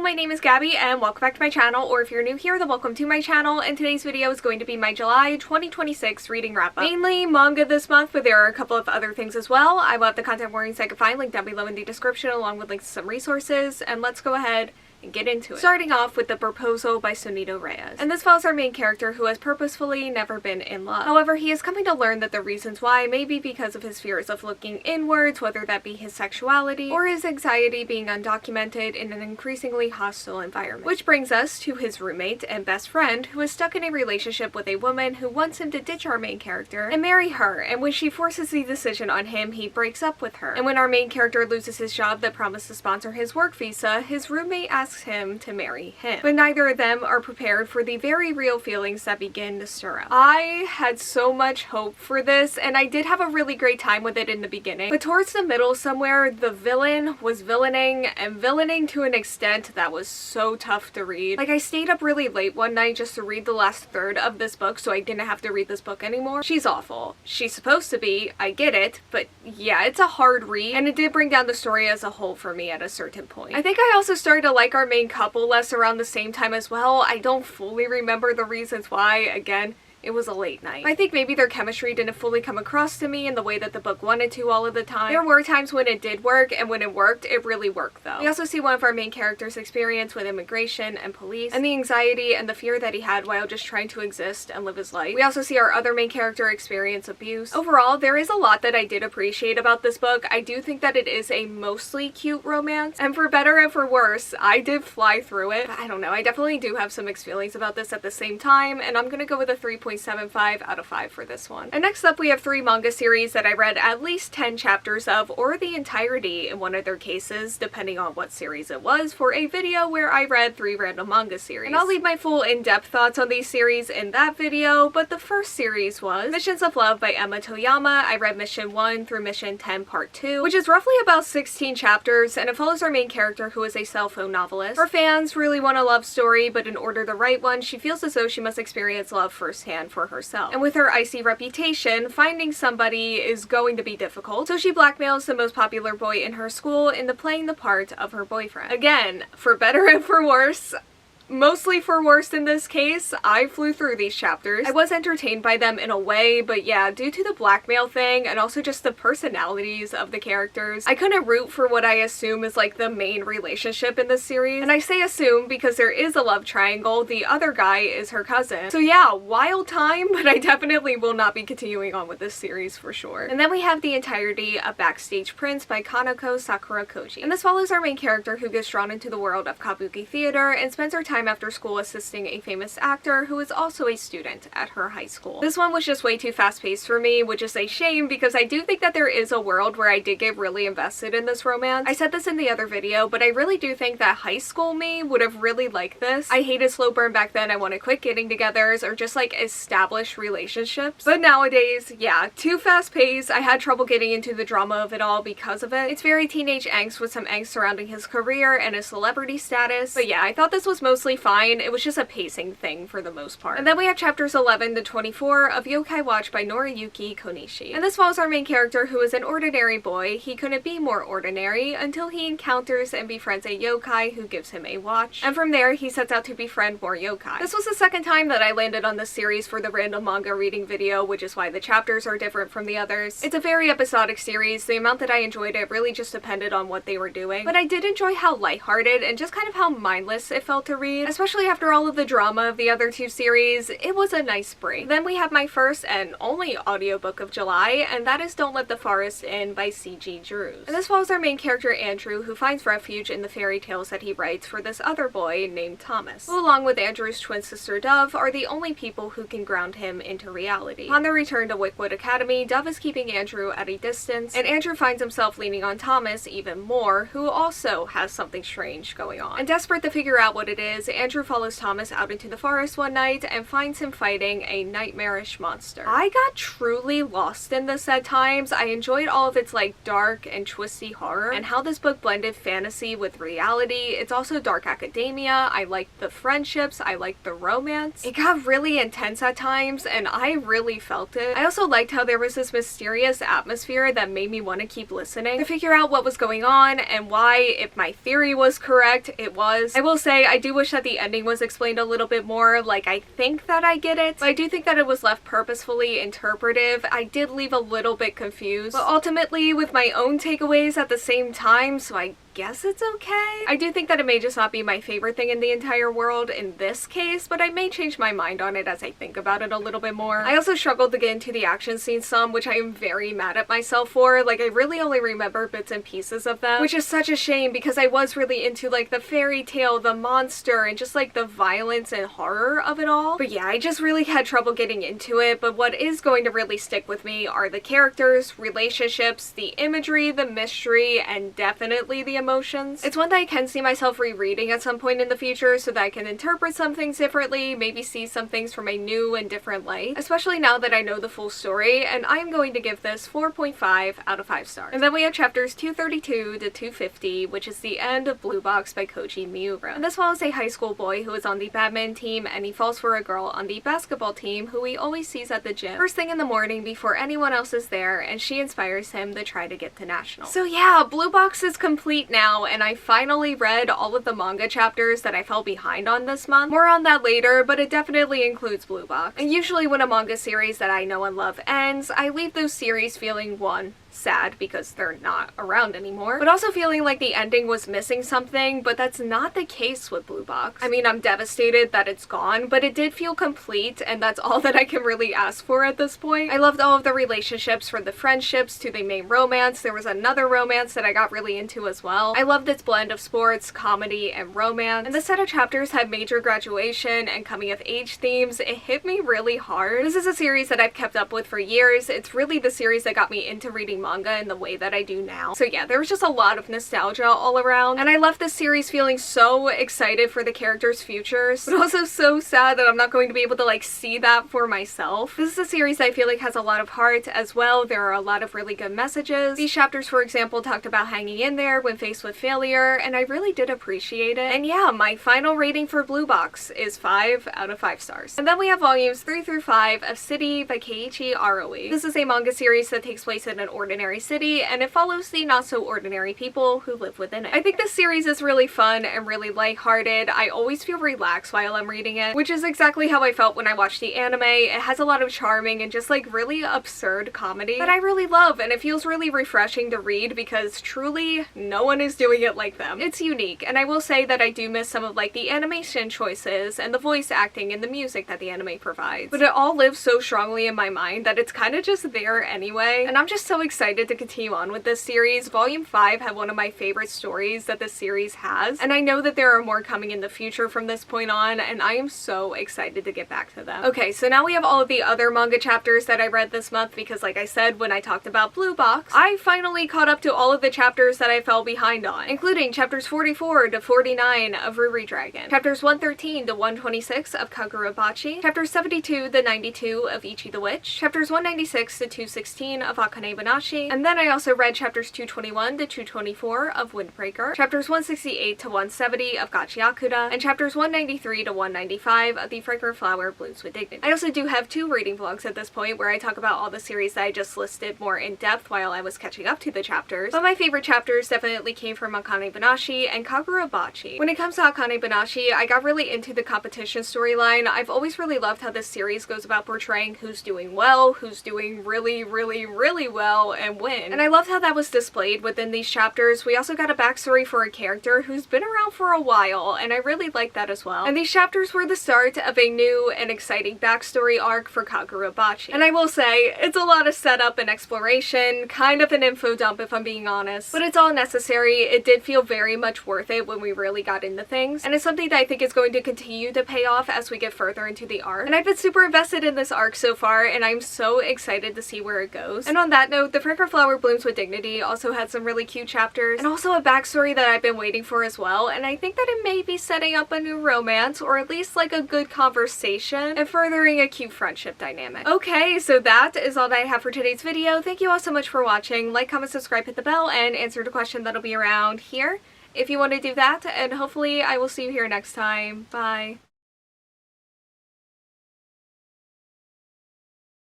my name is Gabby and welcome back to my channel, or if you're new here, then welcome to my channel, and today's video is going to be my July 2026 reading wrap-up. Mainly manga this month, but there are a couple of other things as well. I will have the content warnings I can find linked down below in the description, along with links to some resources, and let's go ahead and get into it. Starting off with The Proposal by Sonito Reyes. And this follows our main character who has purposefully never been in love. However, he is coming to learn that the reasons why may be because of his fears of looking inwards, whether that be his sexuality or his anxiety being undocumented in an increasingly hostile environment. Which brings us to his roommate and best friend who is stuck in a relationship with a woman who wants him to ditch our main character and marry her, and when she forces the decision on him, he breaks up with her. And when our main character loses his job that promised to sponsor his work visa, his roommate asks him to marry him. But neither of them are prepared for the very real feelings that begin to stir up. I had so much hope for this, and I did have a really great time with it in the beginning, but towards the middle somewhere, the villain was villaining to an extent that was so tough to read. Like, I stayed up really late one night just to read the last third of this book so I didn't have to read this book anymore. She's awful. She's supposed to be, I get it, but yeah, it's a hard read, and it did bring down the story as a whole for me at a certain point. I think I also started to like our main couple less around the same time as well. I don't fully remember the reasons why. Again, it was a late night. I think maybe their chemistry didn't fully come across to me in the way that the book wanted to all of the time. There were times when it did work, and when it worked, it really worked though. We also see one of our main characters' experience with immigration and police, and the anxiety and the fear that he had while just trying to exist and live his life. We also see our other main character experience abuse. Overall, there is a lot that I did appreciate about this book. I do think that it is a mostly cute romance, and for better and for worse, I did fly through it. I don't know, I definitely do have some mixed feelings about this at the same time, and I'm gonna go with a 3.75 out of 5 for this one. And next up we have 3 manga series that I read at least 10 chapters of, or the entirety in one of their cases, depending on what series it was, for a video where I read 3 random manga series. And I'll leave my full in-depth thoughts on these series in that video, but the first series was Missions of Love by Emma Toyama. I read Mission 1 through Mission 10 Part 2, which is roughly about 16 chapters, and it follows our main character who is a cell phone novelist. Her fans really want a love story, but in order to write one, she feels as though she must experience love firsthand for herself. And with her icy reputation, finding somebody is going to be difficult, so she blackmails the most popular boy in her school into playing the part of her boyfriend. Again, for better and for worse. Mostly for worse in this case. I flew through these chapters. I was entertained by them in a way, but yeah, due to the blackmail thing and also just the personalities of the characters, I couldn't root for what I assume is like the main relationship in this series. And I say assume because there is a love triangle. The other guy is her cousin. So yeah, wild time, but I definitely will not be continuing on with this series for sure. And then we have the entirety of Backstage Prince by Kanako Sakura Koji. And this follows our main character who gets drawn into the world of kabuki theater and spends her time after school assisting a famous actor who is also a student at her high school. This one was just way too fast-paced for me, which is a shame because I do think that there is a world where I did get really invested in this romance. I said this in the other video, but I really do think that high school me would have really liked this. I hated slow burn back then. I wanted quick getting-togethers or just like established relationships. But nowadays, yeah, too fast-paced. I had trouble getting into the drama of it all because of it. It's very teenage angst with some angst surrounding his career and his celebrity status. But yeah, I thought this was mostly fine. It was just a pacing thing for the most part. And then we have chapters 11 to 24 of Yokai Watch by Noriyuki Konishi. And this follows our main character who is an ordinary boy. He couldn't be more ordinary until he encounters and befriends a yokai who gives him a watch. And from there, he sets out to befriend more yokai. This was the second time that I landed on this series for the random manga reading video, which is why the chapters are different from the others. It's a very episodic series. The amount that I enjoyed it really just depended on what they were doing. But I did enjoy how lighthearted and just kind of how mindless it felt to read, especially after all of the drama of the other 2 series. It was a nice break. Then we have my first and only audiobook of July, and that is Don't Let the Forest In by C.G. Drews. And this follows our main character Andrew, who finds refuge in the fairy tales that he writes for this other boy named Thomas, who along with Andrew's twin sister Dove are the only people who can ground him into reality. Upon their return to Wickwood Academy, Dove is keeping Andrew at a distance, and Andrew finds himself leaning on Thomas even more, who also has something strange going on. And desperate to figure out what it is, Andrew follows Thomas out into the forest one night and finds him fighting a nightmarish monster. I got truly lost in this at times. I enjoyed all of its like dark and twisty horror and how this book blended fantasy with reality. It's also dark academia. I liked the friendships. I liked the romance. It got really intense at times and I really felt it. I also liked how there was this mysterious atmosphere that made me want to keep listening to figure out what was going on and why, if my theory was correct, it was. I will say I do wish that the ending was explained a little bit more. Like, I think that I get it, but I do think that it was left purposefully interpretive. I did leave a little bit confused, but ultimately with my own takeaways at the same time, so I guess it's okay. I do think that it may just not be my favorite thing in the entire world in this case, but I may change my mind on it as I think about it a little bit more. I also struggled to get into the action scenes some, which I am very mad at myself for. Like, I really only remember bits and pieces of them, which is such a shame because I was really into like the fairy tale, the monster, and just like the violence and horror of it all. But yeah, I just really had trouble getting into it, but what is going to really stick with me are the characters, relationships, the imagery, the mystery, and definitely the emotions. It's one that I can see myself rereading at some point in the future so that I can interpret some things differently, maybe see some things from a new and different light, especially now that I know the full story, and I'm going to give this 4.5 out of 5 stars. And then we have chapters 232 to 250, which is the end of Blue Box by Koji Miura. And this follows a high school boy who is on the badminton team and he falls for a girl on the basketball team who he always sees at the gym first thing in the morning before anyone else is there, and she inspires him to try to get to nationals. So yeah, Blue Box is complete now, and I finally read all of the manga chapters that I fell behind on this month. More on that later, but it definitely includes Blue Box. And usually when a manga series that I know and love ends, I leave those series feeling one, sad because they're not around anymore, but also feeling like the ending was missing something, but that's not the case with Blue Box. I mean, I'm devastated that it's gone, but it did feel complete, and that's all that I can really ask for at this point. I loved all of the relationships, from the friendships to the main romance. There was another romance that I got really into as well. I loved its blend of sports, comedy, and romance, and the set of chapters had major graduation and coming of age themes. It hit me really hard. This is a series that I've kept up with for years. It's really the series that got me into reading manga in the way that I do now. So yeah, there was just a lot of nostalgia all around, and I left this series feeling so excited for the characters' futures, but also so sad that I'm not going to be able to like see that for myself. This is a series that I feel like has a lot of heart as well. There are a lot of really good messages. These chapters, for example, talked about hanging in there when faced with failure, and I really did appreciate it. And yeah, my final rating for Blue Box is 5 out of 5 stars. And then we have volumes 3 through 5 of City by Keiichi Aoi. This is a manga series that takes place in an ordinary city, and it follows the not-so-ordinary people who live within it. I think this series is really fun and really lighthearted. I always feel relaxed while I'm reading it, which is exactly how I felt when I watched the anime. It has a lot of charming and just like really absurd comedy that I really love, and it feels really refreshing to read because truly no one is doing it like them. It's unique, and I will say that I do miss some of like the animation choices and the voice acting and the music that the anime provides, but it all lives so strongly in my mind that it's kind of just there anyway, and I'm just so excited to continue on with this series. Volume 5 had one of my favorite stories that this series has, and I know that there are more coming in the future from this point on, and I am so excited to get back to them. Okay, so now we have all of the other manga chapters that I read this month because, like I said when I talked about Blue Box, I finally caught up to all of the chapters that I fell behind on, including chapters 44 to 49 of Ruri Dragon, chapters 113 to 126 of Kagurabachi, chapters 72 to 92 of Ichi the Witch, chapters 196 to 216 of Akane Banashi, and then I also read chapters 221 to 224 of Windbreaker, chapters 168 to 170 of Gachiakuda, and chapters 193 to 195 of The Fragrant Flower Blooms with Dignity. I also do have 2 reading vlogs at this point where I talk about all the series that I just listed more in depth while I was catching up to the chapters, but my favorite chapters definitely came from Akane Banashi and Kagurabachi. When it comes to Akane Banashi, I got really into the competition storyline. I've always really loved how this series goes about portraying who's doing well, who's doing really well, and win. And I loved how that was displayed within these chapters. We also got a backstory for a character who's been around for a while, and I really liked that as well. And these chapters were the start of a new and exciting backstory arc for Kagurabachi. And I will say, it's a lot of setup and exploration, kind of an info dump if I'm being honest, but it's all necessary. It did feel very much worth it when we really got into things, and it's something that I think is going to continue to pay off as we get further into the arc. And I've been super invested in this arc so far, and I'm so excited to see where it goes. And on that note, the Fragrant Flower Blooms with Dignity also had some really cute chapters, and also a backstory that I've been waiting for as well, and I think that it may be setting up a new romance, or at least like a good conversation, and furthering a cute friendship dynamic. Okay, so that is all that I have for today's video. Thank you all so much for watching. Like, comment, subscribe, hit the bell, and answer the question that'll be around here if you want to do that, and hopefully I will see you here next time. Bye.